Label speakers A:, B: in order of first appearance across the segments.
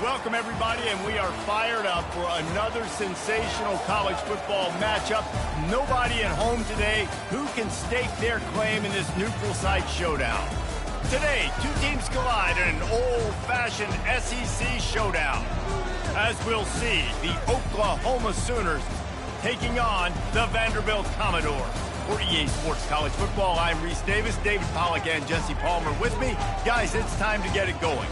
A: Welcome, everybody, and we are fired up for another sensational college football matchup. Nobody at home today who can stake their claim in this neutral site showdown. Today, two teams collide in an old-fashioned SEC showdown. As we'll see, the Oklahoma Sooners taking on the Vanderbilt Commodores. For EA Sports College Football, I'm Reese Davis, David Pollack, and Jesse Palmer with me. Guys, it's time to get it going.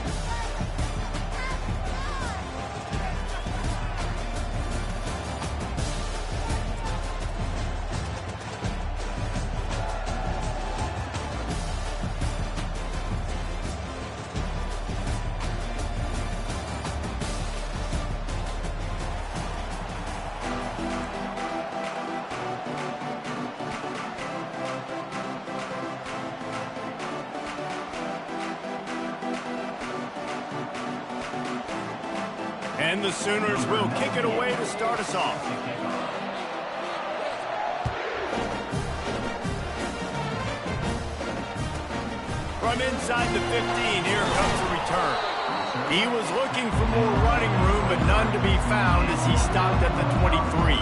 A: And the Sooners will kick it away to start us off. From inside the 15, here comes the return. He was looking for more running room, but none to be found as he stopped at the 23.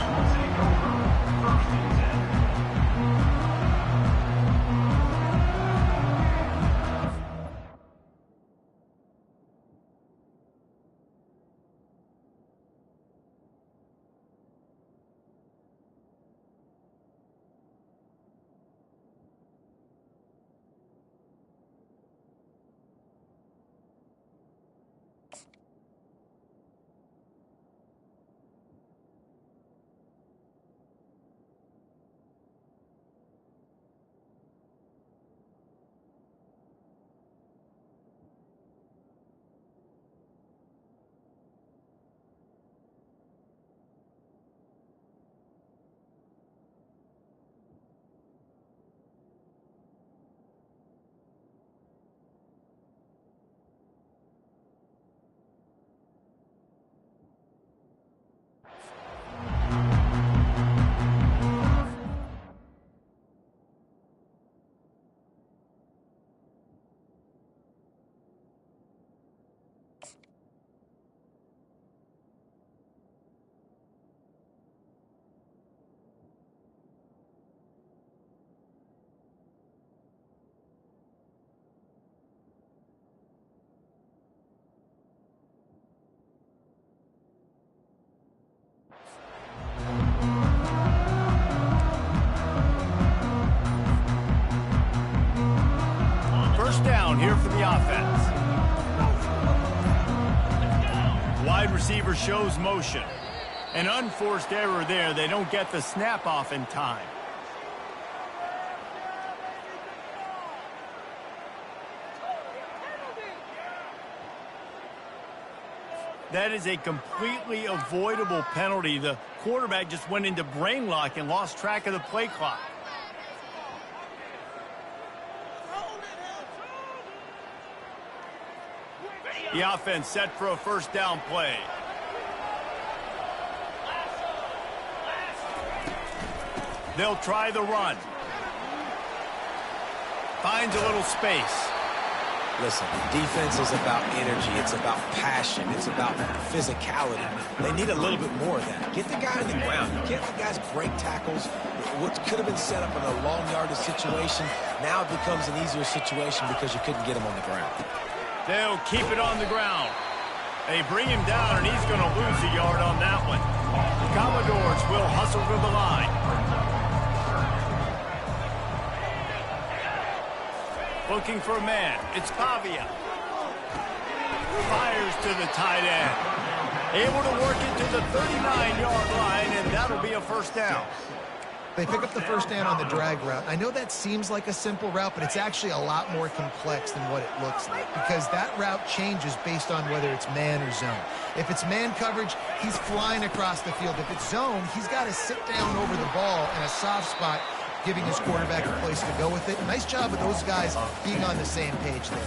A: Down here for the offense. Wide receiver shows motion. An unforced error there. They don't get the snap off in time. That is a completely avoidable penalty. The quarterback just went into brain lock and lost track of the play clock. The offense set for a first down play. They'll try the run. Finds a little space.
B: Listen, defense is about energy. It's about passion. It's about physicality. They need a little bit more of that. Get the guy on the ground. You can't let guys break tackles. What could have been set up in a long yardage situation, now it becomes an easier situation because you couldn't get him on the ground.
A: They'll keep it on the ground. They bring him down, and he's going to lose a yard on that one. The Commodores will hustle to the line. Looking for a man. It's Pavia. Fires to the tight end. Able to work it to the 39-yard line, and that'll be a first down.
C: They pick up the first down on the drag route. I know that seems like a simple route, but it's actually a lot more complex than what it looks like because that route changes based on whether it's man or zone. If it's man coverage, he's flying across the field. If it's zone, he's got to sit down over the ball in a soft spot, giving his quarterback a place to go with it. Nice job of those guys being on the same page there.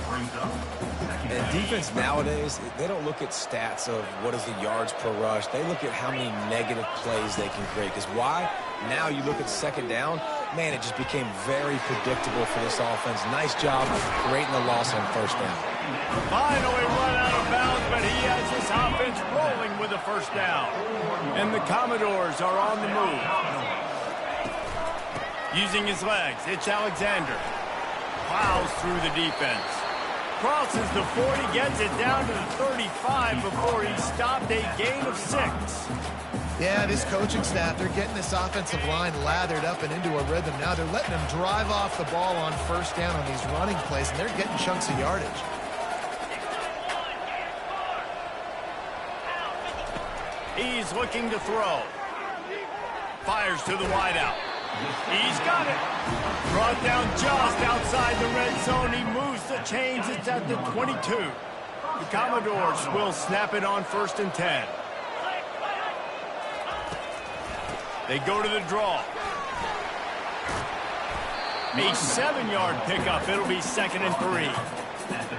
B: And defense nowadays, they don't look at stats of what is the yards per rush. They look at how many negative plays they can create. Because why? Now you look at second down, man, it just became very predictable for this offense. Nice job creating a loss on first down.
A: Finally run out of bounds, but he has this offense rolling with a first down. And the Commodores are on the move. Using his legs, it's Alexander. Plows through the defense. Crosses the 40, gets it down to the 35 before he stopped, a gain of 6.
C: Yeah, this coaching staff, they're getting this offensive line lathered up and into a rhythm. Now they're letting them drive off the ball on first down on these running plays, and they're getting chunks of yardage.
A: He's looking to throw. Fires to the wideout. He's got it. Brought down just outside the red zone. He moves the chains. It's at the 22. The Commodores will snap it on 1st and 10. They go to the draw. A 7-yard pickup. It'll be 2nd and 3.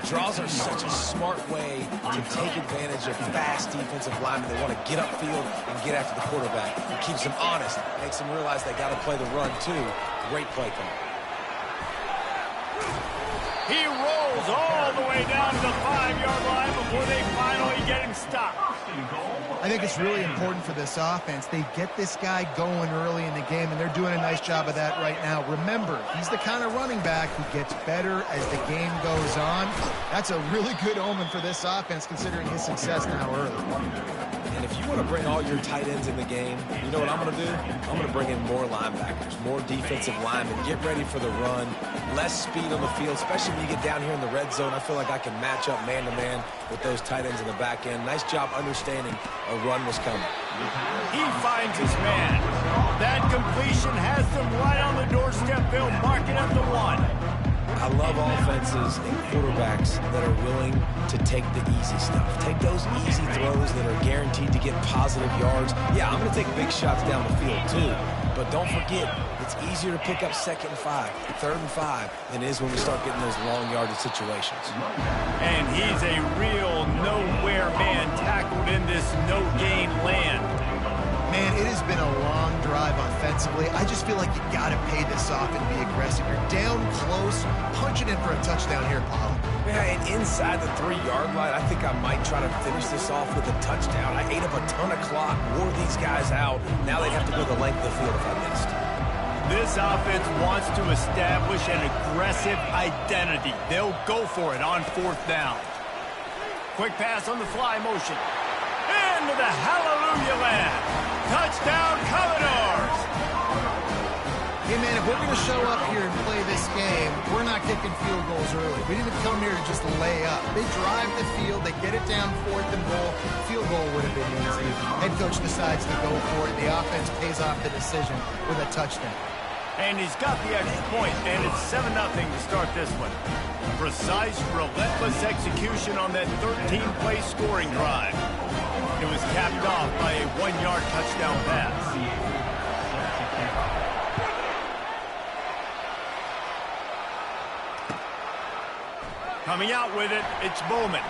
B: Draws are such a smart way to take advantage of fast defensive linemen that want to get upfield and get after the quarterback. It keeps them honest, makes them realize they got to play the run too. Great play call.
A: He rolls all the way down to the 5-yard line before they finally get him stopped.
C: I think it's really important for this offense. They get this guy going early in the game, and they're doing a nice job of that right now. Remember, he's the kind of running back who gets better as the game goes on. That's a really good omen for this offense, considering his success now early.
B: And if you want to bring all your tight ends in the game, you know what I'm going to do? I'm going to bring in more linebackers, more defensive linemen, get ready for the run, less speed on the field, especially when you get down here in the red zone. I feel like I can match up man-to-man with those tight ends in the back end. Nice job understanding a run was coming.
A: He finds his man. That completion has them right on the doorstep. They'll mark it at the 1.
B: I love offenses and quarterbacks that are willing to take the easy stuff. Take those easy throws that are guaranteed to get positive yards. Yeah, I'm going to take big shots down the field too. But don't forget, it's easier to pick up 2nd and 5, 3rd and 5 than it is when we start getting those long yardage situations.
A: And he's a real nowhere man tackled in this no-gain land.
C: Man, it has been a long drive offensively. I just feel like you got to pay this off and be aggressive. You're down close, punch it in for a touchdown here, Paul.
B: Yeah, and inside the 3-yard line, I think I might try to finish this off with a touchdown. I ate up a ton of clock, wore these guys out. Now they'd have to go the length of the field if I missed.
A: This offense wants to establish an aggressive identity. They'll go for it on 4th down. Quick pass on the fly motion. Into the hallelujah land. Touchdown, Commodores!
C: Hey, man, if we're going to show up here and play this game, we're not kicking field goals early. We didn't come here to just lay up. They drive the field. They get it down 4th and goal. Field goal would have been easy. Head coach decides to go for it. The offense pays off the decision with a touchdown.
A: And he's got the extra point, and it's 7-0 to start this one. Precise, relentless execution on that 13-play scoring drive. It was capped off by a 1-yard touchdown pass. Coming out with it, it's Bowman.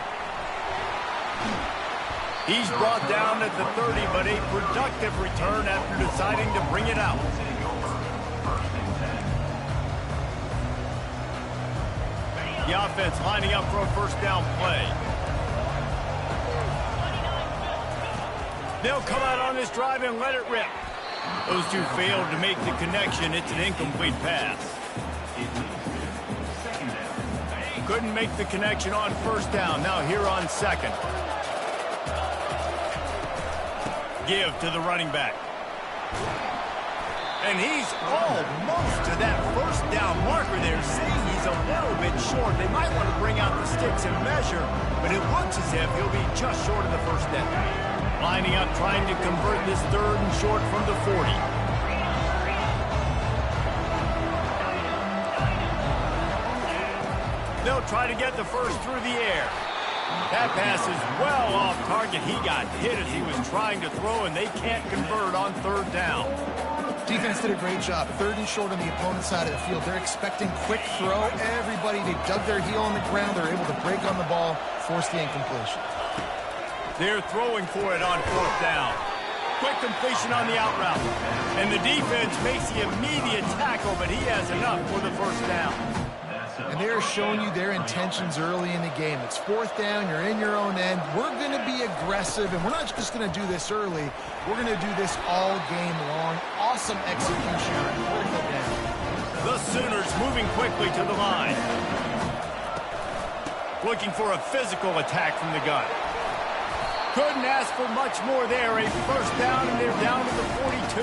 A: He's brought down at the 30, but a productive return after deciding to bring it out. The offense lining up for a 1st down play. They'll come out on this drive and let it rip. Those two failed to make the connection. It's an incomplete pass. Couldn't make the connection on 1st down. Now here on 2nd. Give to the running back. And he's almost to that 1st down marker there, seeing he's a little bit short. They might want to bring out the sticks and measure, but it looks as if he'll be just short of the 1st down. Lining up, trying to convert this 3rd and short from the 40. They'll try to get the first through the air. That pass is well off target. He got hit as he was trying to throw, and they can't convert on 3rd down.
C: Defense did a great job. 3rd and short on the opponent's side of the field. They're expecting quick throw. Everybody, they dug their heel on the ground. They're able to break on the ball, force the incompletion.
A: They're throwing for it on 4th down. quick completion on the out route. And the defense makes the immediate tackle, but he has enough for the first down.
C: And they're showing you their intentions early in the game. It's fourth down, you're in your own end. We're going to be aggressive, and we're not just going to do this early. We're going to do this all game long. Awesome execution on critical down.
A: The Sooners moving quickly to the line. Looking for a physical attack from the gun. Couldn't ask for much more there. A first down, and they're down to the 42.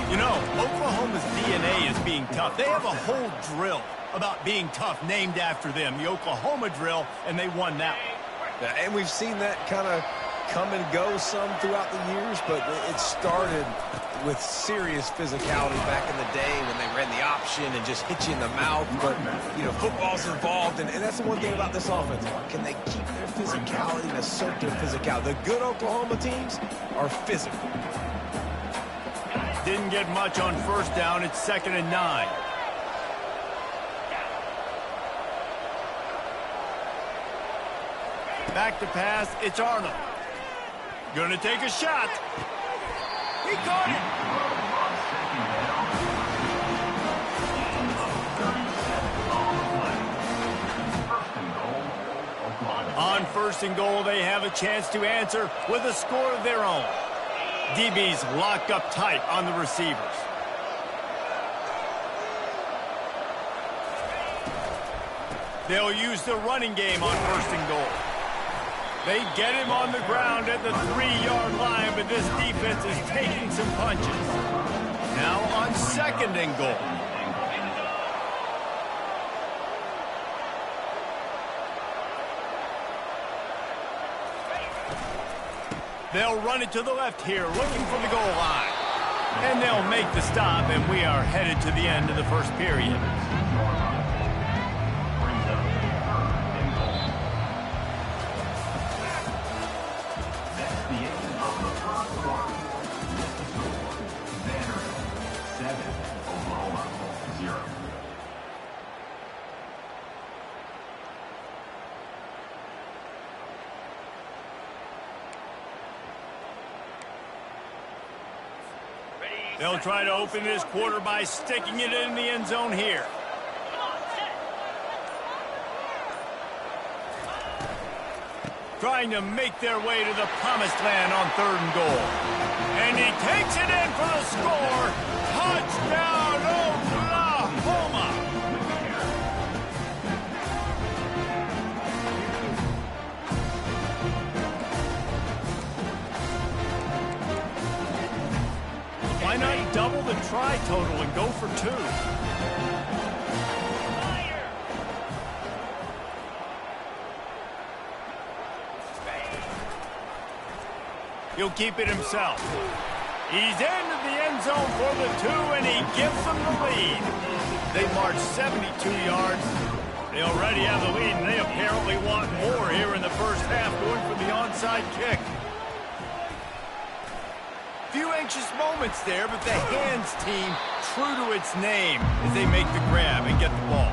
A: You know, Oklahoma's DNA is being tough. They have a whole drill about being tough named after them, the Oklahoma drill, and they won that one.
B: And we've seen that kind of come and go some throughout the years, but it started with serious physicality back in the day when they ran the option and just hit you in the mouth. But, you know, football's involved, and that's the one thing about this offense. Can they keep their physicality and assert their physicality? The good Oklahoma teams are physical.
A: Didn't get much on first down. It's 2nd and 9. Back to pass. It's Arnold. Gonna take a shot. He caught it. On 1st and goal, they have a chance to answer with a score of their own. DB's locked up tight on the receivers. They'll use the running game on 1st and goal. They get him on the ground at the 3-yard line, but this defense is taking some punches. Now on 2nd and goal. They'll run it to the left here, looking for the goal line. And they'll make the stop, and we are headed to the end of the first period. They'll try to open this quarter by sticking it in the end zone here. Trying to make their way to the promised land on 3rd and goal. And he takes it in for the score. Touchdown, Oklahoma! Why not double the try total and go for 2? He'll keep it himself. He's into the end zone for the 2, and he gives them the lead. They march 72 yards. They already have the lead, and they apparently want more here in the first half, going for the onside kick. Few anxious moments there, but the hands team true to its name as they make the grab and get the ball.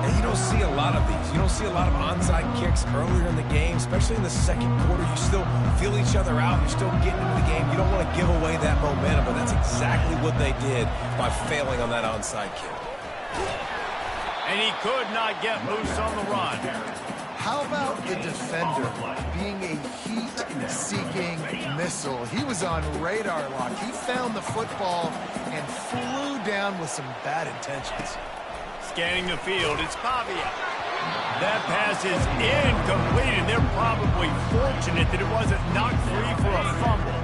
B: And you don't see a lot of these. You don't see a lot of onside kicks earlier in the game, especially in the second quarter. You still feel each other out. You're still getting into the game. You don't want to give away that momentum, but that's exactly what they did by failing on that onside kick.
A: And he could not get loose on the run.
C: How about the defender being a heat-seeking missile? He was on radar lock. He found the football and flew down with some bad intentions.
A: Scanning the field, it's Pavia. That pass is incomplete, and they're probably fortunate that it wasn't knocked free for a fumble.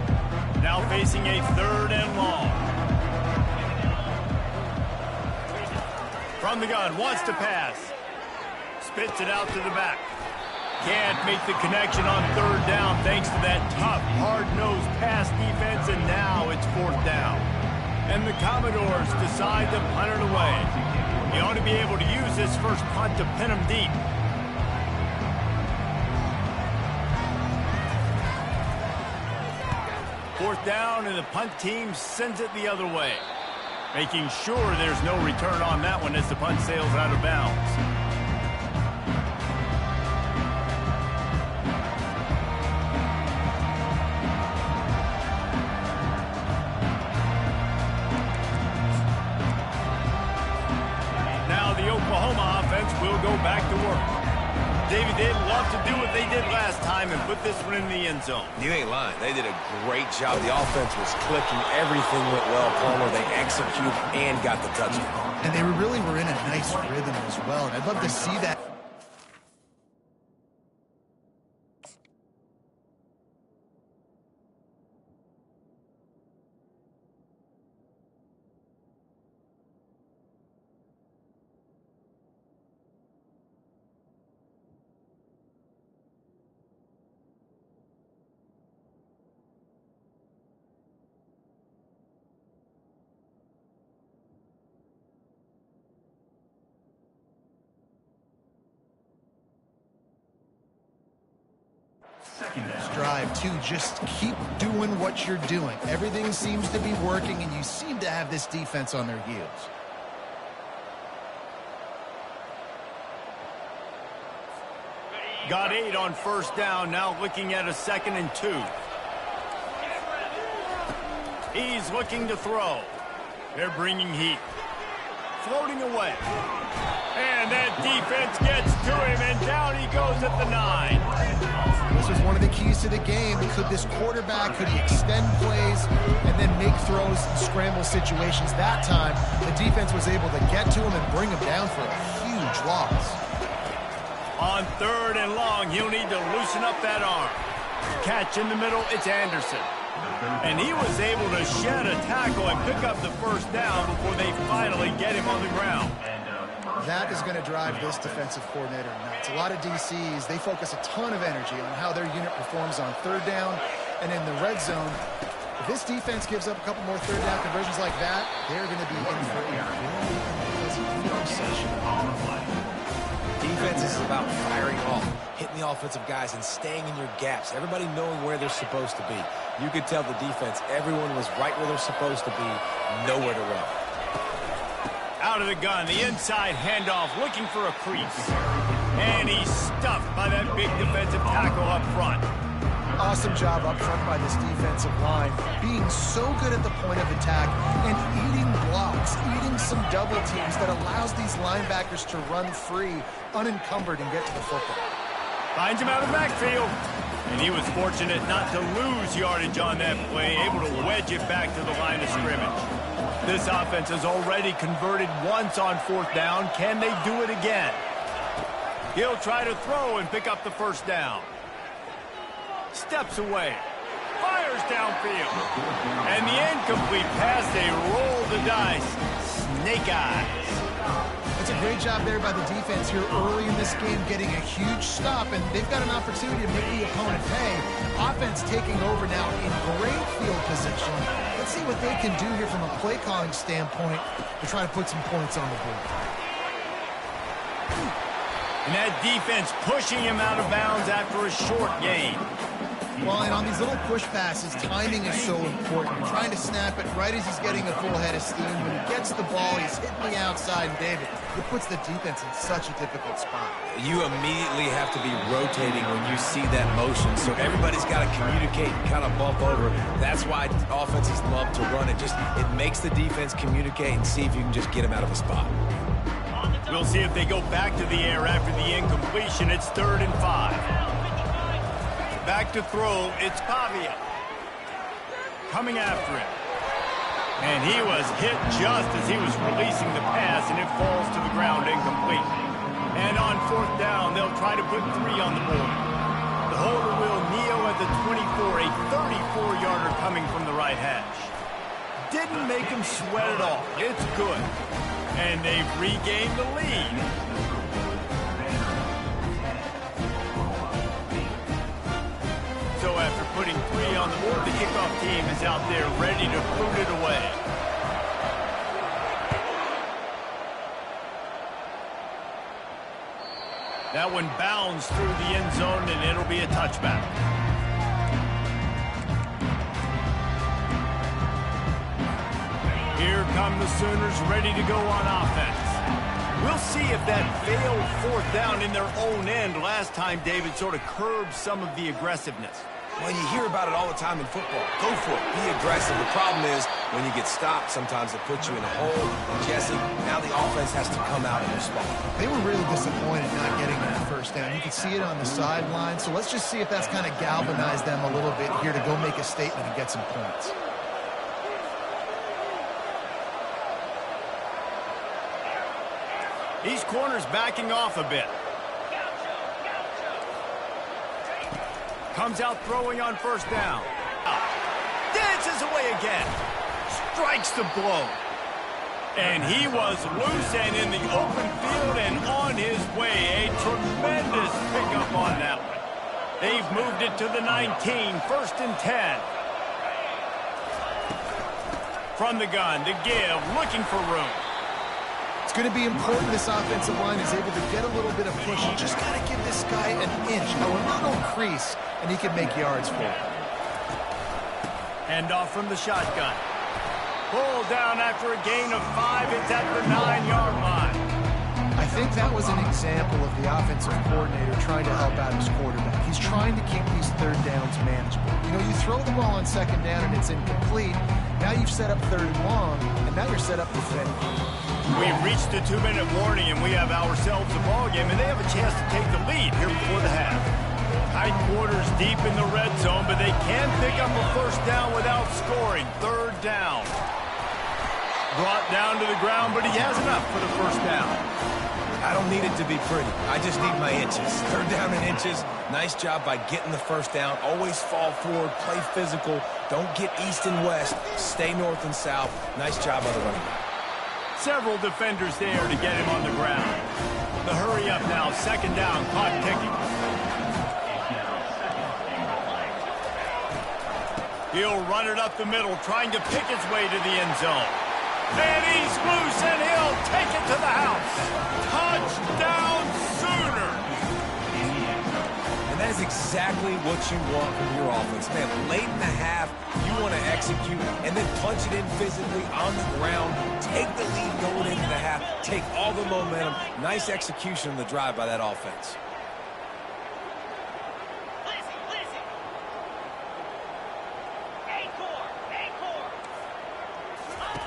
A: Now facing a 3rd and long. From the gun, wants to pass. Spits it out to the back. Can't make the connection on 3rd down thanks to that tough, hard-nosed pass defense, and now it's 4th down. And the Commodores decide to punt it away. He ought to be able to use this first punt to pin him deep. Fourth down, and the punt team sends it the other way. Making sure there's no return on that one as the punt sails out of bounds. defense will go back to work. David, they'd love to do what they did last time and put this one in the end zone.
B: You ain't lying. They did a great job. The offense was clicking. Everything went well, Palmer. They executed and got the touchdown.
C: And they really were in a nice rhythm as well. And I'd love to see that. Drive to just keep doing what you're doing. Everything seems to be working, and you seem to have this defense on their heels.
A: Got 8 on first down, now looking at a 2nd and 2. He's looking to throw. They're bringing heat. Floating away. And that defense gets to him, and down he goes at the 9.
C: This was one of the keys to the game. Could this quarterback, could he extend plays and then make throws in scramble situations? That time, the defense was able to get to him and bring him down for a huge loss.
A: On 3rd and long, he'll need to loosen up that arm. Catch in the middle, it's Anderson. And he was able to shed a tackle and pick up the first down before they finally get him on the ground.
C: That is going to drive this defensive coordinator nuts. A lot of DCs, they focus a ton of energy on how their unit performs on 3rd down and in the red zone. If this defense gives up a couple more 3rd down conversions like that, they're going to be in for a very session.
B: Defense is about firing off, hitting the offensive guys, and staying in your gaps. Everybody knowing where they're supposed to be. You could tell the defense, everyone was right where they're supposed to be, nowhere to run.
A: Out of the gun, the inside handoff, looking for a crease. And he's stuffed by that big defensive tackle up front.
C: Awesome job up front by this defensive line, being so good at the point of attack and eating blocks, eating some double teams that allows these linebackers to run free, unencumbered, and get to the football.
A: Finds him out of the backfield. And he was fortunate not to lose yardage on that play, able to wedge it back to the line of scrimmage. This offense has already converted once on 4th down. Can they do it again? He'll try to throw and pick up the first down. Steps away. Fires downfield. And the incomplete pass, they roll the dice. Snake eyes.
C: It's a great job there by the defense here early in this game, getting a huge stop, and they've got an opportunity to make the opponent pay. Offense taking over now in great field position. Let's see what they can do here from a play calling standpoint to try to put some points on the board.
A: And that defense pushing him out of bounds after a short gain.
C: Well, and on these little push passes, timing is so important. You're trying to snap it right as he's getting a full head of steam. When he gets the ball, he's hitting the outside, and David, it puts the defense in such a difficult spot.
B: You immediately have to be rotating when you see that motion, so everybody's got to communicate and kind of bump over. That's why offenses love to run it. It makes the defense communicate and see if you can just get him out of a spot.
A: We'll see if they go back to the air after the incompletion. It's 3rd and 5. Back to throw, it's Pavia. Coming after him. And he was hit just as he was releasing the pass, and it falls to the ground incomplete. And on 4th down, they'll try to put 3 on the board. The holder will kneel at the 24, a 34-yarder coming from the right hash. Didn't make him sweat at all. It's good. And they've regained the lead. So after putting 3 on the board, the kickoff team is out there ready to boot it away. That one bounds through the end zone, and it'll be a touchback. Here come the Sooners ready to go on offense. We'll see if that failed 4th down in their own end last time, David, sort of curbed some of the aggressiveness.
B: Well, you hear about it all the time in football. Go for it. Be aggressive. The problem is when you get stopped, sometimes it puts you in a hole. And Jesse, now the offense has to come out and respond.
C: They were really disappointed not getting that first down. You could see it on the sideline. So let's just see if that's kind of galvanized them a little bit here to go make a statement and get some points.
A: These corners backing off a bit. Comes out throwing on first down. Dances away again. Strikes the blow. And he was loose and in the open field and on his way. A tremendous pickup on that one. They've moved it to the 19, 1st and 10. From the gun, to give, looking for room.
C: It's going to be important this offensive line is able to get a little bit of push. You just got to give this guy an inch, a little crease, and he can make yards for it.
A: Hand off from the shotgun. Pulled down after a gain of 5. It's at the 9-yard line.
C: I think that was an example of the offensive coordinator trying to help out his quarterback. He's trying to keep these third downs manageable. You know, you throw the ball on second down and it's incomplete. Now you've set up third and long, and now you're set up to finish.
A: We've reached the 2-minute warning, and we have ourselves a ball game, and they have a chance to take the lead here before the half. Tight quarters deep in the red zone, but they can pick up a first down without scoring. Third down. Brought down to the ground, but he has enough for the first down.
B: I don't need it to be pretty. I just need my inches. Third down in inches. Nice job by getting the first down. Always fall forward, play physical. Don't get east and west. Stay north and south. Nice job by the running back.
A: Several defenders there to get him on the ground. The hurry up now, second down, clock ticking. He'll run it up the middle, trying to pick his way to the end zone. And he's loose, and he'll take it to the house. Touchdown Sooners!
B: And that is exactly what you want from your offense. Man, late in the half, you want to execute and then punch it in physically on the ground. Take the lead going into the half. Take all the momentum. Nice execution on the drive by that offense.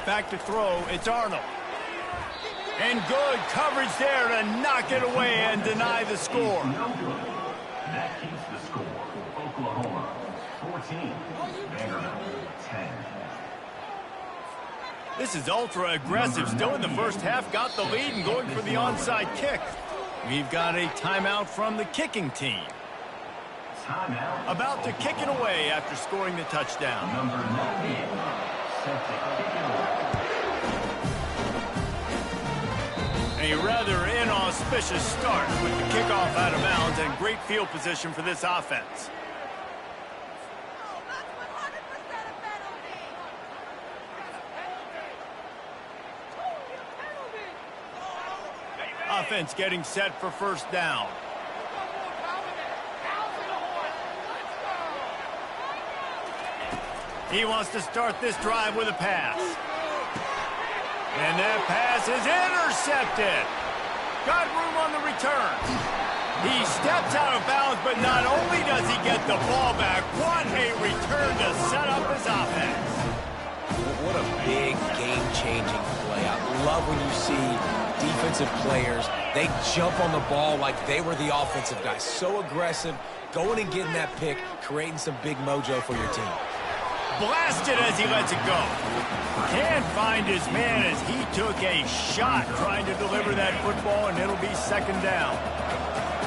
A: Back to throw, it's Arnold. And good coverage there to knock it away and deny the score.
D: That keeps the score. Oklahoma 14, Vanderbilt 10.
A: This is ultra aggressive. Still in the first half, got the lead and going for the onside kick. We've got a timeout from the kicking team. About to kick it away after scoring the touchdown.
D: Number 90, set to kick it away.
A: A rather inauspicious start with the kickoff out of bounds and great field position for this offense. Offense getting set for first down. He wants to start this drive with a pass. And that pass is intercepted. Got room on the return. He steps out of bounds, but not only does he get the ball back, what a return to set up his offense.
B: What a big game-changing play. I love when you see defensive players, they jump on the ball like they were the offensive guys. So aggressive, going and getting that pick, creating some big mojo for your team.
A: Blasted as he lets it go. Can't find his man as he took a shot trying to deliver that football, and it'll be second down.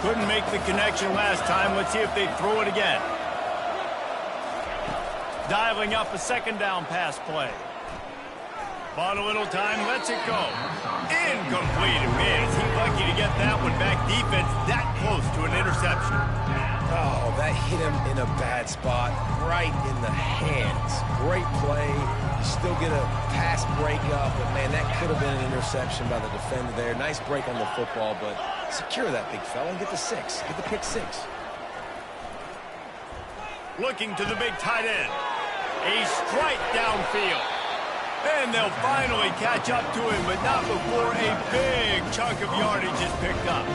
A: Couldn't make the connection last time. Let's see if they throw it again. Dialing up a second down pass play. Bought a little time, lets it go. Incomplete. Man, is he lucky to get that one back. Defense that close to an interception.
B: Oh, that hit him in a bad spot, right in the hands. Great play. You still get a pass breakup, but man, that could have been an interception by the defender there. Nice break on the football, but secure that big fella and get the 6. Get the pick 6.
A: Looking to the big tight end. A strike downfield. And they'll finally catch up to him, but not before a big chunk of yardage is picked up.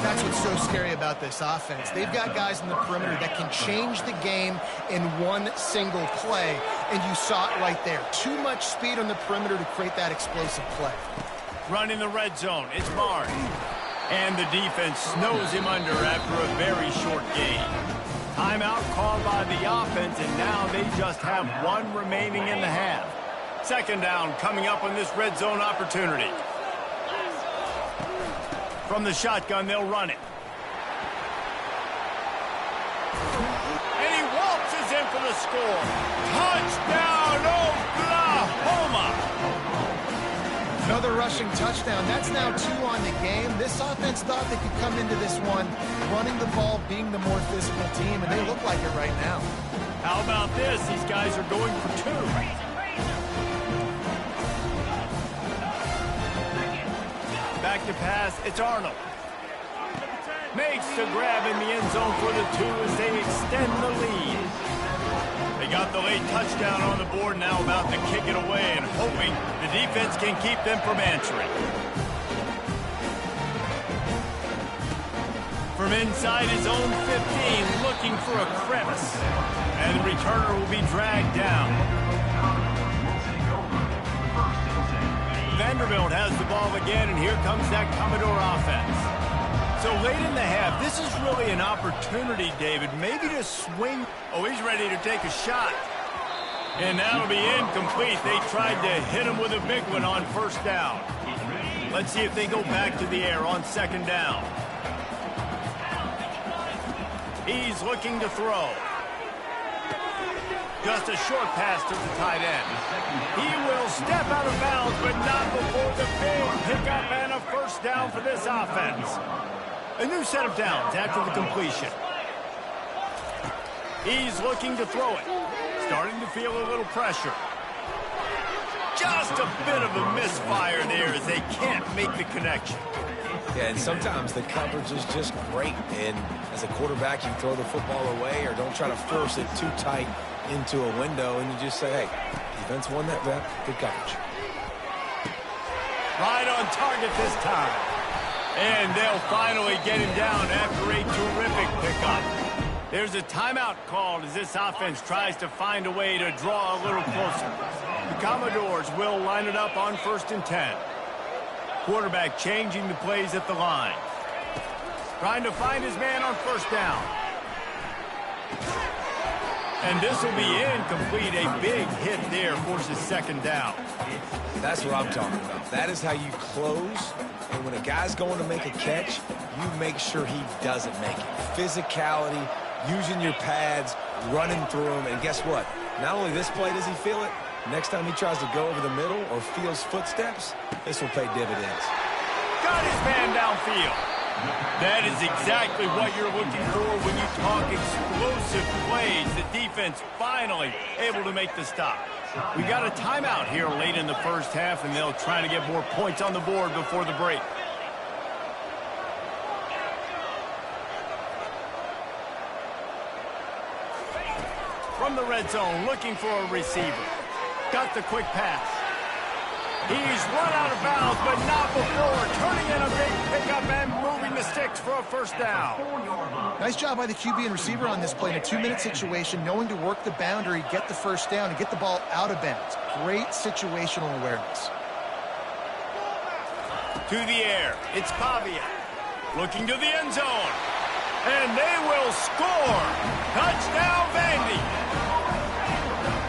C: That's what's so scary about this offense. They've got guys in the perimeter that can change the game in one single play, and you saw it right there. Too much speed on the perimeter to create that explosive play.
A: Running the red zone, it's Barnes. And the defense snows him under after a very short gain. Timeout called by the offense, and now they just have one remaining in the half. Second down coming up on this red zone opportunity. From the shotgun, they'll run it. And he waltzes in for the score. Touchdown, Oklahoma!
C: Another rushing touchdown. That's now 2 on the game. This offense thought they could come into this one running the ball, being the more physical team, and they look like it right now.
A: How about this? These guys are going for 2. Back to pass, it's Arnold. Makes the grab in the end zone for the 2 as they extend the lead. They got the late touchdown on the board, now about to kick it away and hoping the defense can keep them from answering. From inside his own 15, looking for a crevice. And the returner will be dragged down. Vanderbilt has the ball again, and here comes that Commodore offense. So late in the half, this is really an opportunity, David, maybe to swing. Oh, he's ready to take a shot. And that'll be incomplete. They tried to hit him with a big one on first down. Let's see if they go back to the air on second down. He's looking to throw. Just a short pass to the tight end. He will step out of bounds, but not before the big pickup and a first down for this offense. A new set of downs after the completion. He's looking to throw it. Starting to feel a little pressure. Just a bit of a misfire there as they can't make the connection.
B: Yeah, and sometimes the coverage is just great. And as a quarterback, you throw the football away or don't try to force it too tight into a window, and you just say, hey, defense won that rep, good coverage.
A: Right on target this time. And they'll finally get him down after a terrific pickup. There's a timeout called as this offense tries to find a way to draw a little closer. The Commodores will line it up on 1st and 10. Quarterback changing the plays at the line. Trying to find his man on first down. And this will be incomplete. A big hit there forces second down.
B: That's what I'm talking about. That is how you close. And when a guy's going to make a catch, you make sure he doesn't make it. Physicality, using your pads, running through them. And guess what? Not only this play does he feel it, next time he tries to go over the middle or feels footsteps, this will pay dividends.
A: Got his man downfield. That is exactly what you're looking for when you talk explosive plays. The defense finally able to make the stop. We got a timeout here late in the first half, and they'll try to get more points on the board before the break. From the red zone, looking for a receiver. Got the quick pass. He's run out of bounds, but not before turning in a big pickup and moving the sticks for a first down.
C: Nice job by the QB and receiver on this play in a 2-minute situation, knowing to work the boundary, get the first down, and get the ball out of bounds. Great situational awareness.
A: To the air, it's Pavia. Looking to the end zone. And they will score. Touchdown, Vandy.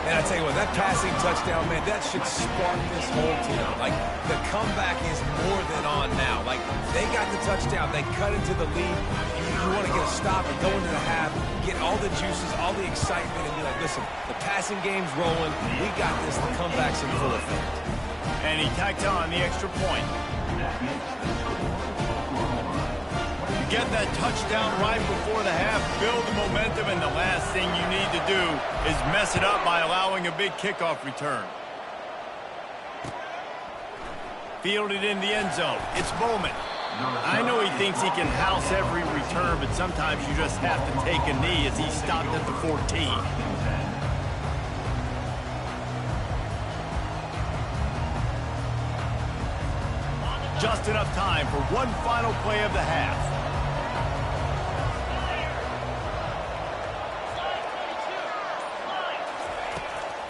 B: And I tell you what, that passing touchdown, man, that should spark this whole team. Like, the comeback is more than on now. Like, they got the touchdown. They cut into the lead. You want to get a stop and go into the half, get all the juices, all the excitement, and be like, listen, the passing game's rolling. We got this. The comeback's in full effect.
A: And he tacked on the extra point. Get that touchdown right before the half, build the momentum, and the last thing you need to do is mess it up by allowing a big kickoff return. Fielded in the end zone. It's Bowman. I know he thinks he can house every return, but sometimes you just have to take a knee as he stopped at the 14. Just enough time for one final play of the half.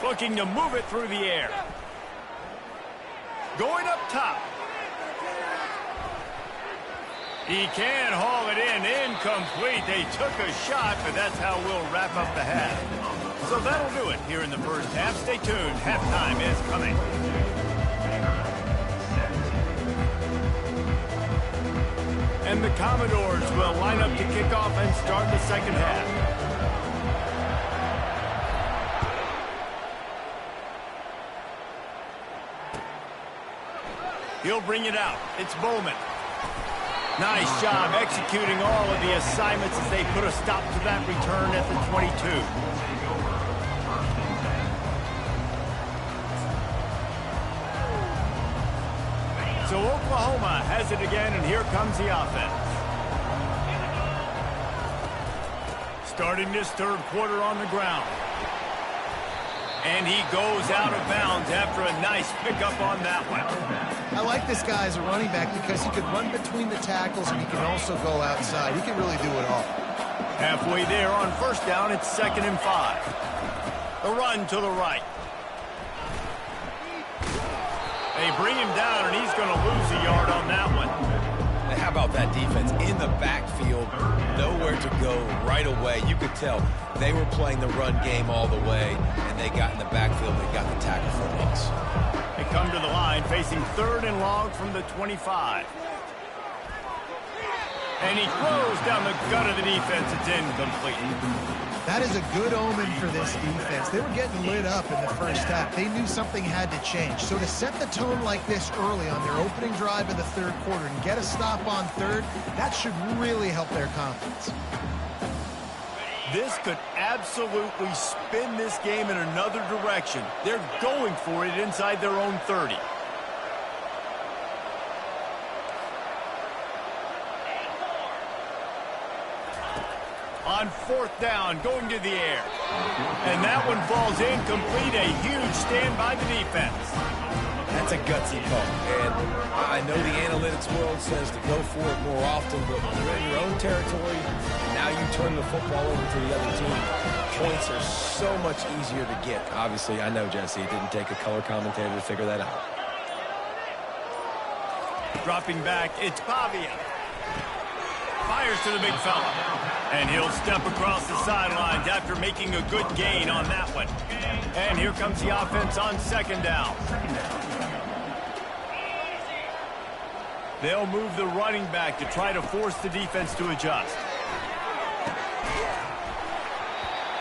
A: Looking to move it through the air. Going up top. He can haul it in. Incomplete. They took a shot, but that's how we'll wrap up the half. So that'll do it here in the first half. Stay tuned. Halftime is coming. And the Commodores will line up to kick off and start the second half. He'll bring it out. It's Bowman. Nice job executing all of the assignments as they put a stop to that return at the 22. So Oklahoma has it again, and here comes the offense. Starting this third quarter on the ground. And he goes out of bounds after a nice pickup on that one.
C: I like this guy as a running back because he can run between the tackles and he can also go outside. He can really do it all.
A: Halfway there on first down, it's 2nd and 5. A run to the right. They bring him down, and he's going to lose a yard on that one.
B: And how about that defense in the backfield? Nowhere to go right away. You could tell they were playing the run game all the way, and they got in the backfield and got the tackle for a loss.
A: They come to the line facing 3rd and long from the 25. And he throws down the gut of the defense. It's incomplete.
C: That is a good omen for this defense. They were getting lit up in the first half. They knew something had to change. So to set the tone like this early on their opening drive of the third quarter and get a stop on third, that should really help their confidence.
A: This could absolutely spin this game in another direction. They're going for it inside their own 30. On 4th down, going to the air. And that one falls incomplete. A huge stand by the defense.
B: That's a gutsy call. And I know the analytics world says to go for it more often, but when you're in your own territory, now you turn the football over to the other team. Points are so much easier to get. Obviously, I know, Jesse, it didn't take a color commentator to figure that out.
A: Dropping back, it's Pavia. Fires to the big fella. And he'll step across the sidelines after making a good gain on that one. And here comes the offense on 2nd down. They'll move the running back to try to force the defense to adjust.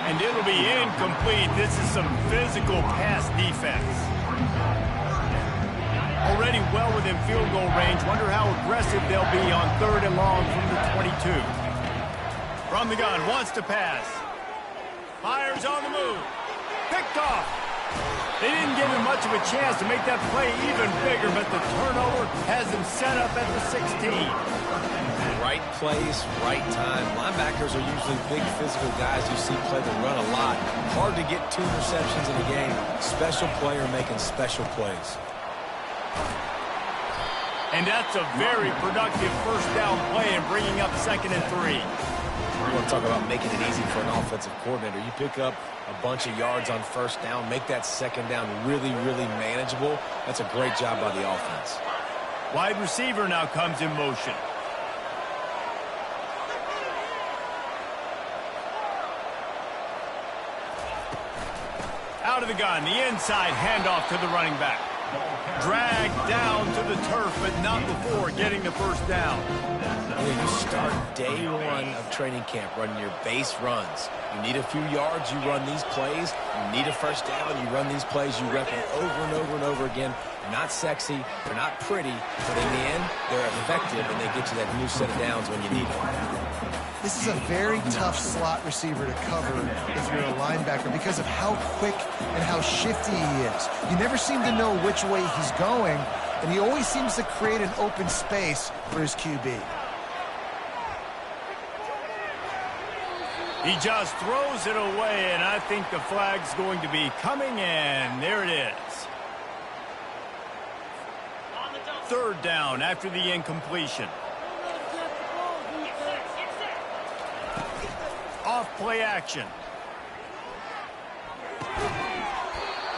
A: And it'll be incomplete. This is some physical pass defense. Already well within field goal range. Wonder how aggressive they'll be on 3rd and long from the 22. From the gun, wants to pass. Fires on the move. Picked off. They didn't give him much of a chance to make that play even bigger, but the turnover has him set up at the 16.
B: Right place, right time. Linebackers are usually big physical guys you see play the run a lot. Hard to get 2 receptions in a game. Special player making special plays.
A: And that's a very productive first down play and bringing up 2nd and 3.
B: You want to talk about making it easy for an offensive coordinator. You pick up a bunch of yards on first down, make that 2nd down really, really manageable. That's a great job by the offense.
A: Wide receiver now comes in motion. Out of the gun, the inside handoff to the running back. Dragged down to the turf, but not before getting the first down.
B: You start day one of training camp running your base runs. You need a few yards, you run these plays. You need a first down, you run these plays. You rep them over and over and over again. They're not sexy, they're not pretty, but in the end, they're effective, and they get you that new set of downs when you need them.
C: This is a very tough slot receiver to cover if you're a linebacker because of how quick and how shifty he is. You never seem to know which way he's going, and he always seems to create an open space for his QB.
A: He just throws it away, and I think the flag's going to be coming in. There it is. third down after the incompletion. Off play action.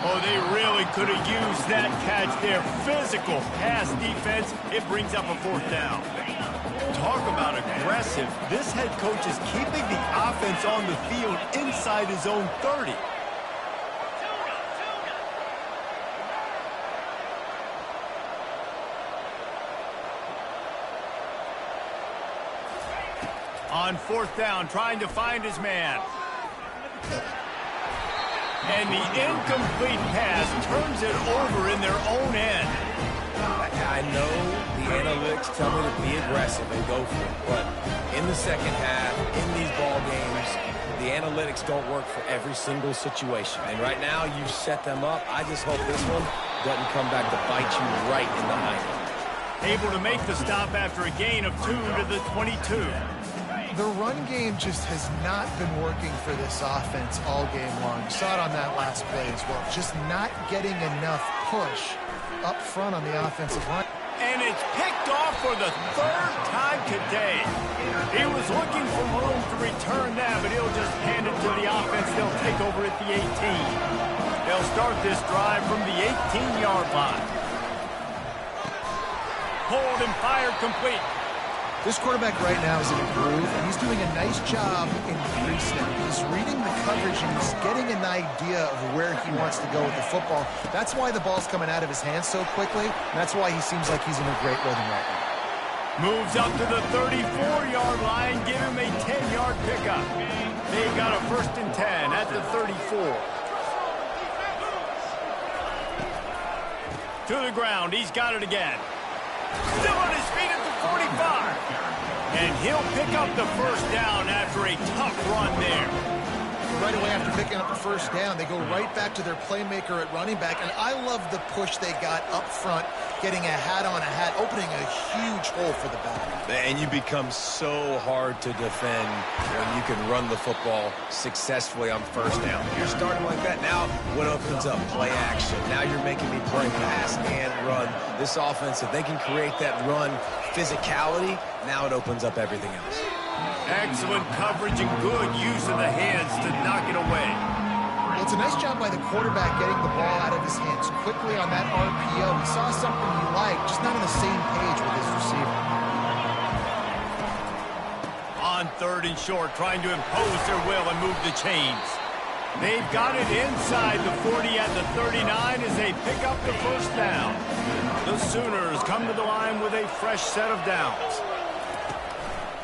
A: Oh, they really could have used that catch there. Physical pass defense. It brings up a fourth down. Talk about aggressive. This head coach is keeping the offense on the field inside his own 30. On fourth down, trying to find his man. And the incomplete pass turns it over in their own end.
B: I know the analytics tell me to be aggressive and go for it, but in the second half, in these ball games, the analytics don't work for every single situation. And right now, you've set them up. I just hope this one doesn't come back to bite you right in the hind.
A: Able to make the stop after a gain of 2 to the 22.
C: The run game just has not been working for this offense all game long. You saw it on that last play as well. Just not getting enough push up front on the offensive line.
A: And it's picked off for the third time today. He was looking for room to return that, but he'll just hand it to the offense. They'll take over at the 18. They'll start this drive from the 18-yard line. Hold and fired complete.
C: This quarterback right now is in a groove, and he's doing a nice job in pre-snap. He's reading the coverage, and he's getting an idea of where he wants to go with the football. That's why the ball's coming out of his hands so quickly, and that's why he seems like he's in a great rhythm right now.
A: Moves up to the 34-yard line, give him a 10-yard pickup. They got a 1st and 10 at the 34. To the ground, he's got it again. Still on his feet at the 45. And he'll pick up the 1st down after a tough run there.
C: Right away after picking up the 1st down, they go right back to their playmaker at running back. And I love the push they got up front, getting a hat on a hat, opening a huge hole for the back.
B: And you become so hard to defend when you can run the football successfully on 1st down. You're starting like that. Now what opens up? Play action. Now you're making me play pass and run. This offense, if they can create that run physicality, now it opens up everything else.
A: Excellent coverage and good use of the hands to knock it away.
C: Well, it's a nice job by the quarterback getting the ball out of his hands quickly on that RPO. He saw something he liked, just not on the same page with his receiver.
A: On 3rd and short, trying to impose their will and move the chains. They've got it inside the 40 at the 39 as they pick up the 1st down. The Sooners come to the line with a fresh set of downs.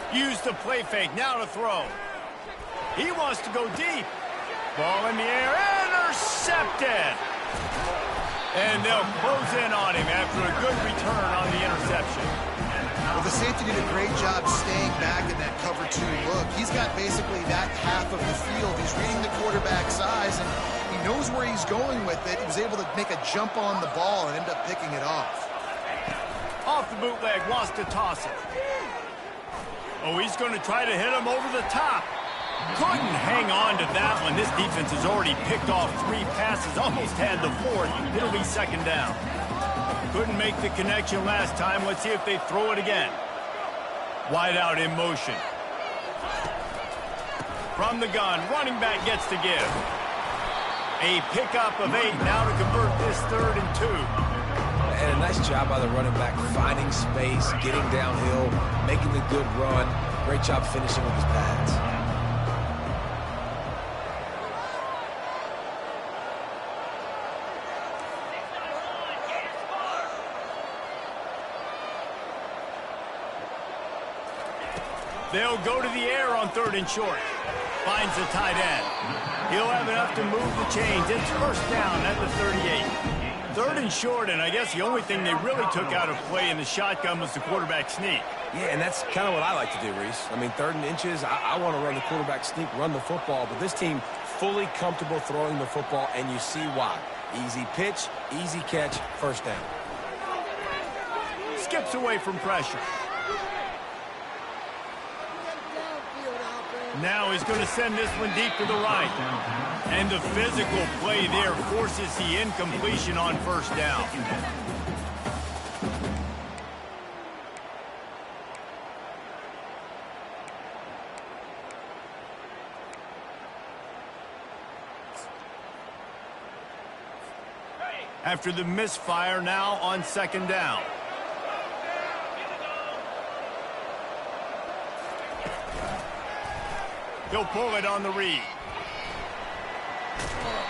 A: Use the play fake, now to throw. He wants to go deep. Ball in the air, intercepted. And they'll close in on him after a good return on the interception.
C: Well, the safety did a great job staying back in that cover 2 look. He's got basically that half of the field. He's reading the quarterback's eyes, and he knows where he's going with it. He was able to make a jump on the ball and end up picking it off.
A: Off the bootleg, wants to toss it. Oh, he's going to try to hit him over the top. Couldn't hang on to that one. This defense has already picked off 3 passes, almost had the 4th. It'll be 2nd down. Couldn't make the connection last time. Let's see if they throw it again. Wide out in motion. From the gun, running back gets to give. A pickup of 8 now to convert this 3rd and 2.
B: And a nice job by the running back, finding space, getting downhill, making the good run. Great job finishing with his pads.
A: They'll go to the air on 3rd and short. Finds the tight end. He'll have enough to move the chains. It's 1st down at the 38. 3rd and short, and I guess the only thing they really took out of play in the shotgun was the quarterback sneak.
B: Yeah, and that's kind of what I like to do, Reese. I mean, 3rd and inches, I want to run the quarterback sneak, run the football, but this team fully comfortable throwing the football, and you see why. Easy pitch, easy catch, 1st down.
A: Skips away from pressure. Now he's going to send this one deep to the right. And the physical play there forces the incompletion on 1st down. After the misfire, now on second down. He'll pull it on the read.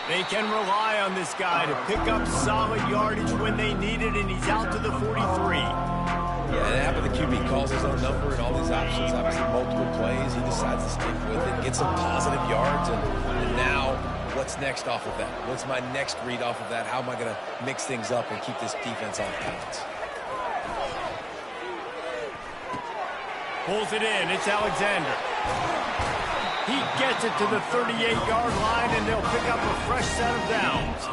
A: They can rely on this guy to pick up solid yardage when they need it, and he's out to the 43.
B: Yeah, and after the QB calls his own number and all these options, obviously multiple plays, he decides to stick with it, get some positive yards, and now what's next off of that? What's my next read off of that? How am I going to mix things up and keep this defense on balance?
A: Pulls it in. It's Alexander. He gets it to the 38-yard line, and they'll pick up a fresh set of downs.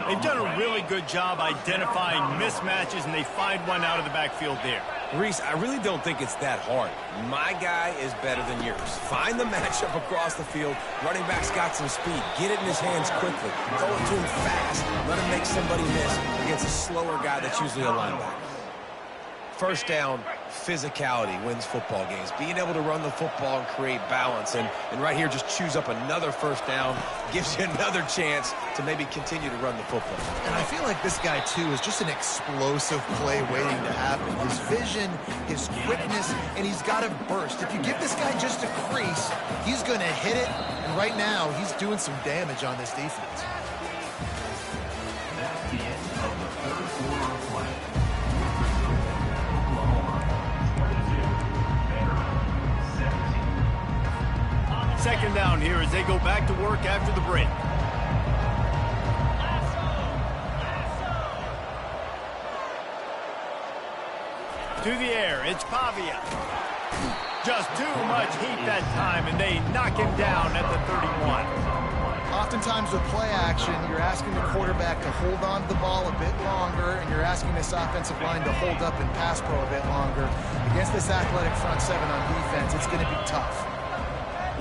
A: They've done a really good job identifying mismatches, and they find one out of the backfield there.
B: Reese, I really don't think it's that hard. My guy is better than yours. Find the matchup across the field. Running back's got some speed. Get it in his hands quickly. Throw it to him fast. Let him make somebody miss against a slower guy that's usually a linebacker. First down, physicality wins football games. Being able to run the football and create balance. And right here, just choose up another first down. Gives you another chance to maybe continue to run the football.
C: And I feel like this guy, too, is just an explosive play waiting to happen. His vision, his quickness, and he's got a burst. If you give this guy just a crease, he's going to hit it. And right now, he's doing some damage on this defense.
D: That's the end of the third quarter of play.
A: Second down here as they go back to work after the break. To the air, it's Pavia. Just too much heat that time, and they knock him down at the 31.
C: Oftentimes with play action, you're asking the quarterback to hold on to the ball a bit longer, and you're asking this offensive line to hold up and pass pro a bit longer. Against this athletic front seven on defense, it's going to be tough.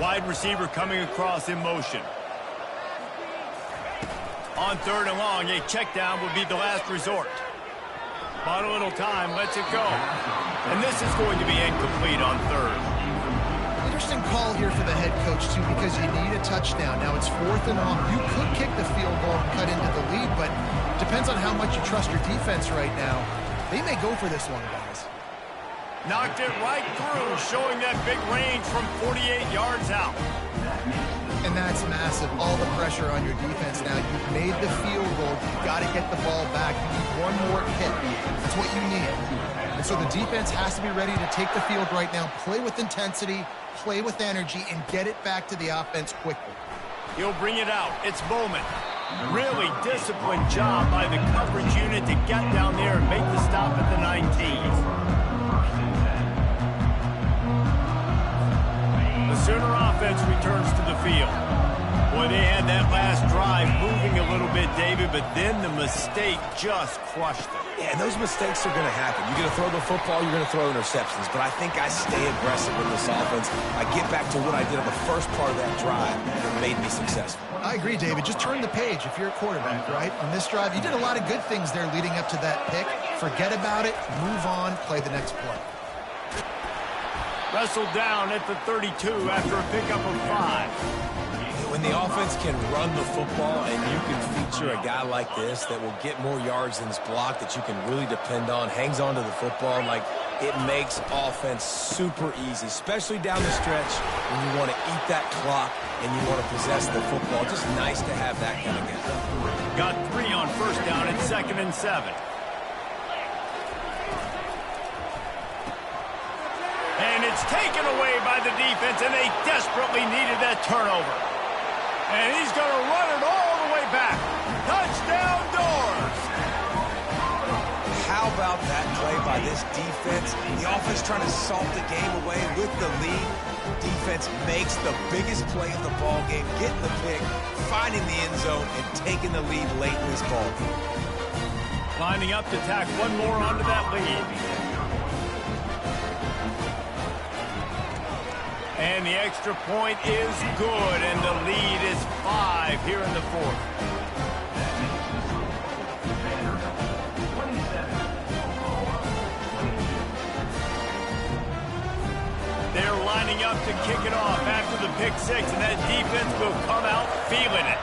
A: Wide receiver coming across in motion. On third and long, a check down would be the last resort. But a little time, lets it go. And this is going to be incomplete on third.
C: Interesting call here for the head coach, too, because you need a touchdown. Now it's fourth and long. You could kick the field goal and cut into the lead, but depends on how much you trust your defense right now. They may go for this one, guys.
A: Knocked it right through, showing that big range from 48 yards out.
C: And that's massive. All the pressure on your defense now. You've made the field goal. You've got to get the ball back. You need one more hit. That's what you need. And so the defense has to be ready to take the field right now, play with intensity, play with energy, and get it back to the offense quickly.
A: He'll bring it out. It's Bowman. Really disciplined job by the coverage unit to get down there and make the stop at the 19. The Sooner offense returns to the field. Boy, they had that last drive moving a little bit, David, but then the mistake just crushed them.
B: Yeah, and those mistakes are going to happen. You're going to throw the football, you're going to throw interceptions. But I think I stay aggressive with this offense. I get back to what I did on the first part of that drive that made me successful.
C: I agree, David. Just turn the page if you're a quarterback, right? On this drive, you did a lot of good things there leading up to that pick. Forget about it, move on, play the next play.
A: Wrestled down at the 32 after a pickup of 5.
B: When the offense can run the football and you can feature a guy like this that will get more yards than his block, that you can really depend on, hangs on to the football, like it makes offense super easy, especially down the stretch when you want to eat that clock and you want to possess the football. Just nice to have that kind of guy.
A: Got 3 on first down at 2nd and 7. And it's taken away by the defense, and they desperately needed that turnover. And he's going to run it all the way back. Touchdown, Doors!
B: How about that play by this defense? The offense trying to salt the game away with the lead. Defense makes the biggest play of the ball game, getting the pick, finding the end zone, and taking the lead late in this ball game.
A: Lining up to tack one more onto that lead. And the extra point is good, and the lead is 5 here in the fourth. They're lining up to kick it off after the pick 6, and that defense will come out feeling it.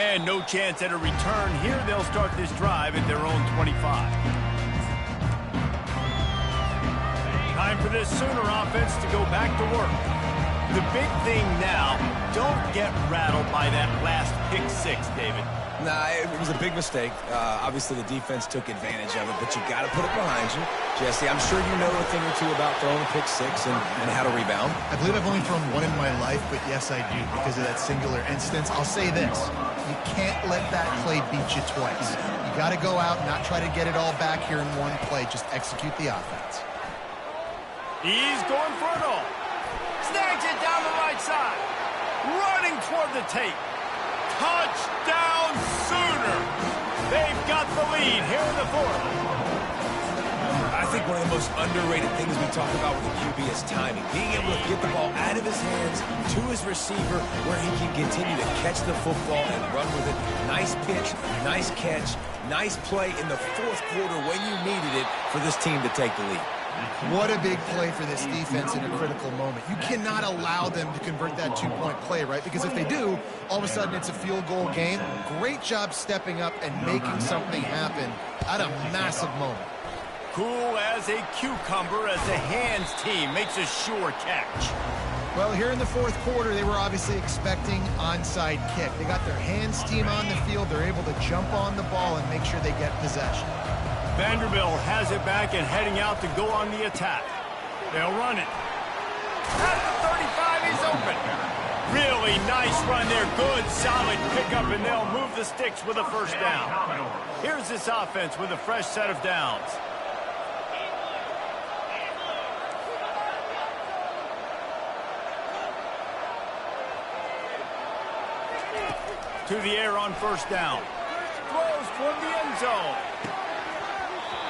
A: And no chance at a return here. They'll start this drive at their own 25. Time for this Sooner offense to go back to work. The big thing now, don't get rattled by that last pick six, David.
B: Nah, it was a big mistake. Obviously, the defense took advantage of it, but you got to put it behind you. Jesse, I'm sure you know a thing or two about throwing a pick six and how to rebound.
C: I believe I've only thrown one in my life, but yes, I do because of that singular instance. I'll say this. You can't let that play beat you twice. You got to go out and not try to get it all back here in one play. Just execute the offense.
A: He's going for it all. Snags it down the right side. Running toward the tape. Touchdown Sooner. They've got the lead here in the fourth.
B: I think one of the most underrated things we talk about with the QB is timing. Being able to get the ball out of his hands to his receiver where he can continue to catch the football and run with it. Nice pitch, nice catch, nice play in the fourth quarter when you needed it for this team to take the lead.
C: What a big play for this defense in a critical moment. You cannot allow them to convert that two-point play, right? Because if they do, all of a sudden it's a field goal game. Great job stepping up and making something happen at a massive moment.
A: Cool as a cucumber as the hands team makes a sure catch.
C: Well, here in the fourth quarter, they were obviously expecting onside kick. They got their hands team on the field. They're able to jump on the ball and make sure they get possession.
A: Vanderbilt has it back and heading out to go on the attack. They'll run it. At the 35, he's open. Really nice run there. Good, solid pickup, and they'll move the sticks with a first down. Here's this offense with a fresh set of downs. To the air on first down. Throws toward the end zone.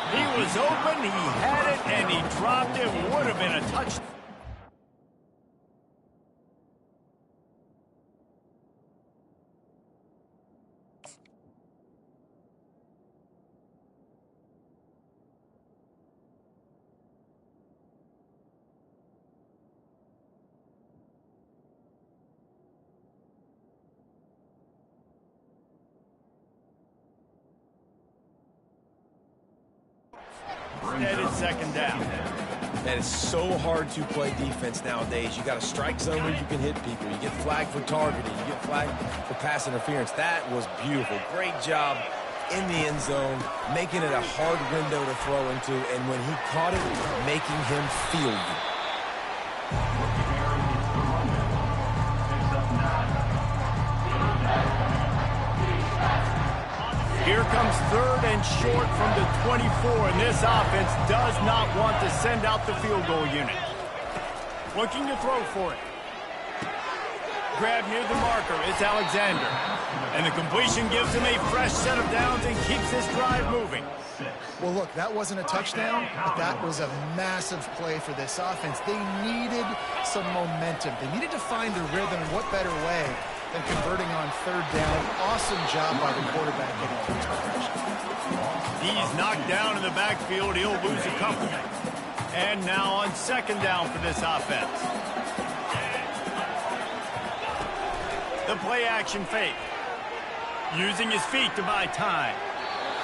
A: He was open, he had it, and he dropped it. Would have been a touchdown. It's second down.
B: That is so hard to play defense nowadays. You got a strike zone where you can hit people. You get flagged for targeting. You get flagged for pass interference. That was beautiful. Great job in the end zone, making it a hard window to throw into, and when he caught it, making him feel you.
A: Here comes third and short from the 24, and this offense does not want to send out the field goal unit. Looking to throw for it. Grab near the marker, it's Alexander. And the completion gives him a fresh set of downs and keeps this drive moving.
C: Well, look, that wasn't a touchdown, but that was a massive play for this offense. They needed some momentum. They needed to find a rhythm, and what better way than converting on third down. Awesome job by the quarterback getting things progression.
A: He's knocked down in the backfield. He'll lose a couple. And now on second down for this offense. The play action fake. Using his feet to buy time.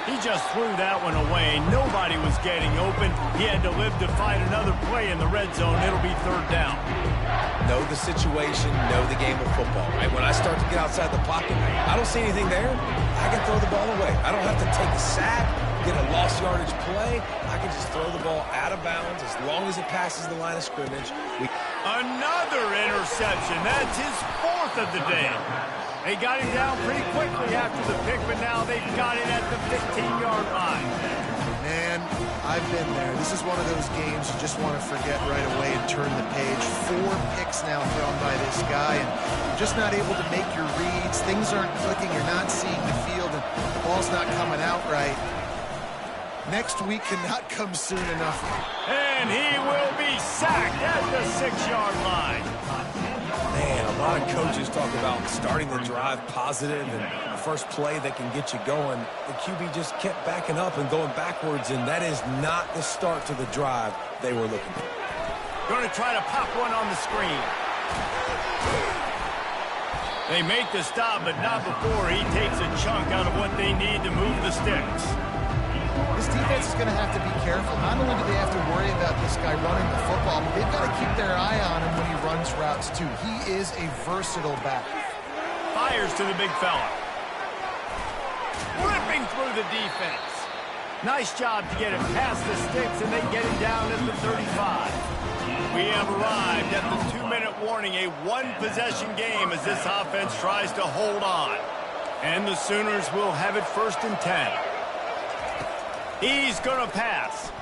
A: He just threw that one away. Nobody was getting open. He had to live to fight another play in the red zone. It'll be third down.
B: Know the situation, know the game of football, right? When I start to get outside the pocket, I don't see anything there. I can throw the ball away. I don't have to take a sack, get a lost yardage play. I can just throw the ball out of bounds as long as it passes the line of scrimmage.
A: Another interception. That's his fourth of the day. They got him down pretty quickly after the pick, but now they've got it at the 15-yard line.
C: Man, I've been there. This is one of those games you just want to forget right away and turn the page. 4 picks now thrown by this guy, and you're just not able to make your reads. Things aren't clicking. You're not seeing the field, and the ball's not coming out right. Next week cannot come soon enough.
A: And he will be sacked at the 6-yard line.
B: Man, a lot of coaches talk about starting the drive positive and the first play that can get you going. The QB just kept backing up and going backwards, and that is not the start to the drive they were looking for.
A: Going to try to pop one on the screen. They make the stop, but not before he takes a chunk out of what they need to move the sticks.
C: This defense is going to have to be careful. Not only do they have to worry about this guy running the football, but they've got to keep their eye on him when he runs routes, too. He is a versatile back.
A: Fires to the big fella. Ripping through the defense. Nice job to get it past the sticks, and they get him down at the 35. We have arrived at the 2-minute warning, a one-possession game as this offense tries to hold on. And the Sooners will have it 1st and 10. He's going to pass.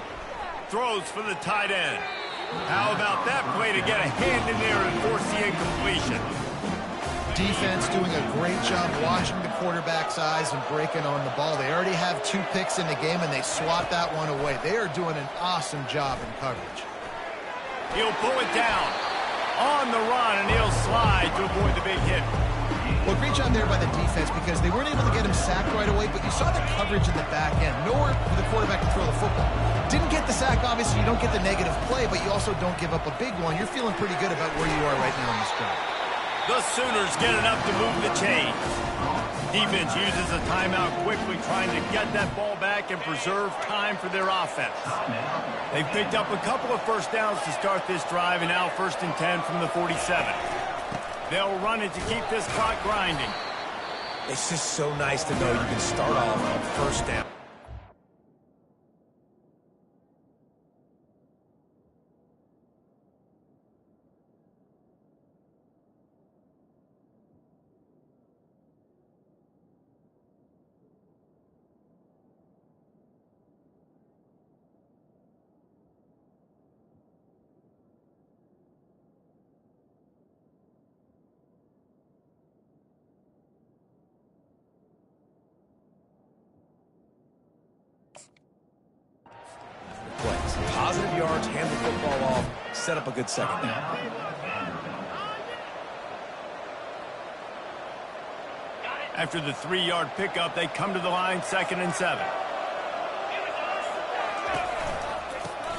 A: Throws for the tight end. How about that play to get a hand in there and force the incompletion?
C: Defense doing a great job watching the quarterback's eyes and breaking on the ball. They already have 2 picks in the game, and they swat that one away. They are doing an awesome job in coverage.
A: He'll pull it down. On the run, and he'll slide to avoid the big hit.
C: Well, great job there by the defense because they weren't able to get him sacked right away, but you saw the coverage in the back end. Nowhere for the quarterback to throw the football. Didn't get the sack, obviously. You don't get the negative play, but you also don't give up a big one. You're feeling pretty good about where you are right now in this drive.
A: The Sooners get enough to move the chains. Defense uses a timeout quickly, trying to get that ball back and preserve time for their offense. They've picked up a couple of first downs to start this drive, and now 1st and 10 from the 47. They'll run it to keep this clock grinding.
B: It's just so nice to know you can start off on 1st down. Plays. Positive yards, hand the football off, set up a good second down.
A: After the 3-yard pickup, they come to the line 2nd and 7.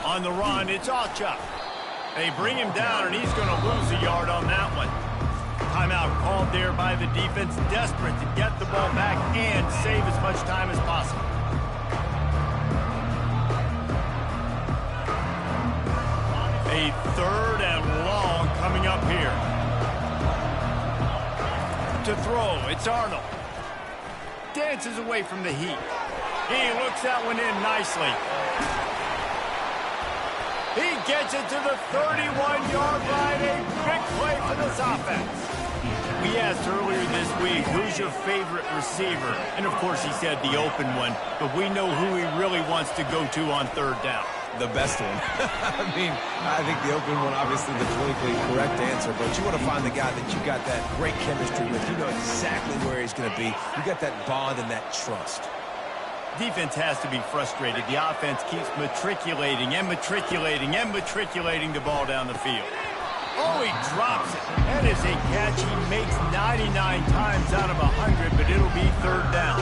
A: On the run, it's Alchuk. They bring him down, and he's going to lose a yard on that one. Timeout called there by the defense, desperate to get the ball back and save as much time as possible. A 3rd and long coming up here. To throw, it's Arnold. Dances away from the heat. He looks that one in nicely. He gets it to the 31-yard line. A big play for this offense. We asked earlier this week, who's your favorite receiver? And, of course, he said the open one. But we know who he really wants to go to on 3rd down.
B: The best one. I think the open one, obviously the politically correct answer, but you want to find the guy that you got that great chemistry with. You know exactly where he's going to be. You got that bond and that trust.
A: Defense has to be frustrated. The offense keeps matriculating and matriculating and matriculating the ball down the field. Oh, he drops it. That is a catch he makes 99 times out of 100, but it'll be 3rd down.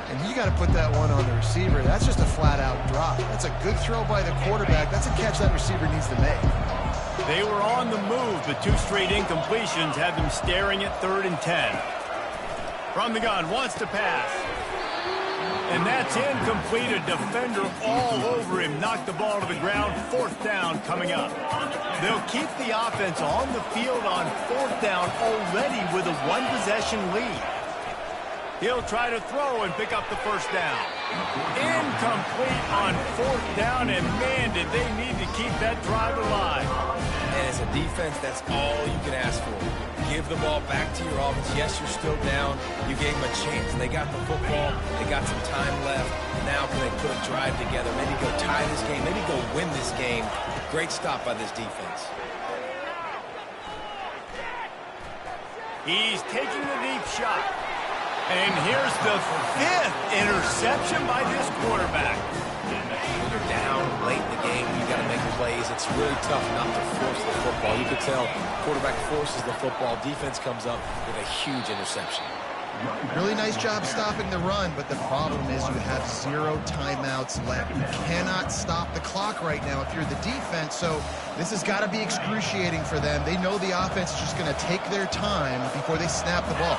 C: And you got to put that one on the receiver. That's just a flat-out drop. That's a good throw by the quarterback. That's a catch that receiver needs to make.
A: They were on the move, but 2 straight incompletions had them staring at 3rd and 10. From the gun, wants to pass. And that's incomplete. A defender all over him. Knocked the ball to the ground. 4th down coming up. They'll keep the offense on the field on 4th down already with a 1-possession lead. He'll try to throw and pick up the 1st down. Incomplete on 4th down, and man, did they need to keep that drive alive.
B: And as a defense, that's all you can ask for. Give the ball back to your offense. Yes, you're still down. You gave them a chance. They got the football. They got some time left. Now can they put a drive together? Maybe go tie this game. Maybe go win this game. Great stop by this defense.
A: He's taking the deep shot. And here's the 5th interception by this quarterback.
B: When you're down late in the game, you got to make plays. It's really tough not to force the football. You could tell quarterback forces the football. Defense comes up with a huge interception.
C: Really nice job stopping the run, but the problem is you have 0 timeouts left. You cannot stop the clock right now if you're the defense, so this has got to be excruciating for them. They know the offense is just going to take their time before they snap the ball.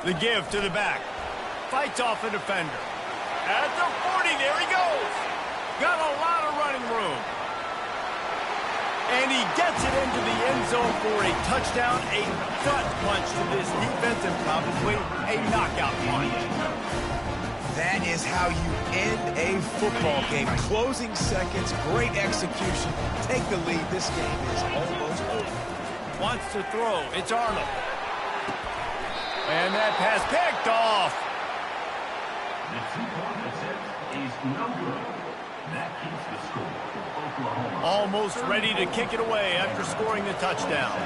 A: The give to the back. Fights off a defender. At the 40, there he goes. Got a lot of running room. And he gets it into the end zone for a touchdown, a gut punch to this defense, and probably a knockout punch.
B: That is how you end a football game. Closing seconds, great execution. Take the lead. This game is almost over.
A: Wants to throw. It's Arnold. And that pass picked off.
D: The 2-point attempt is no good. That keeps the score for Oklahoma.
A: Almost ready to kick it away after scoring the touchdown.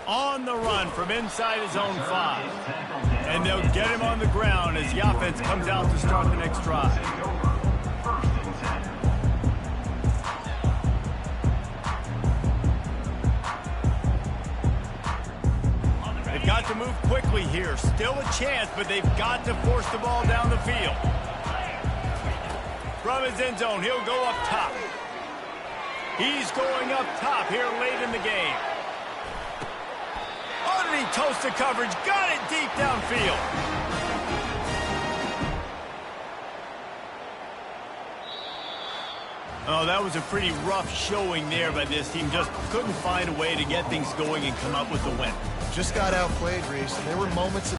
A: On the run from inside his own 5. And they'll get him on the ground as the offense comes out to start the next drive. They've got to move quickly here. Still a chance, but they've got to force the ball down the field. From his end zone, he'll go up top. He's going up top here late in the game. Underneath toasted coverage, got it deep downfield. Oh, that was a pretty rough showing there by this team. Just couldn't find a way to get things going and come up with the win.
C: Just got outplayed, Reese. There were moments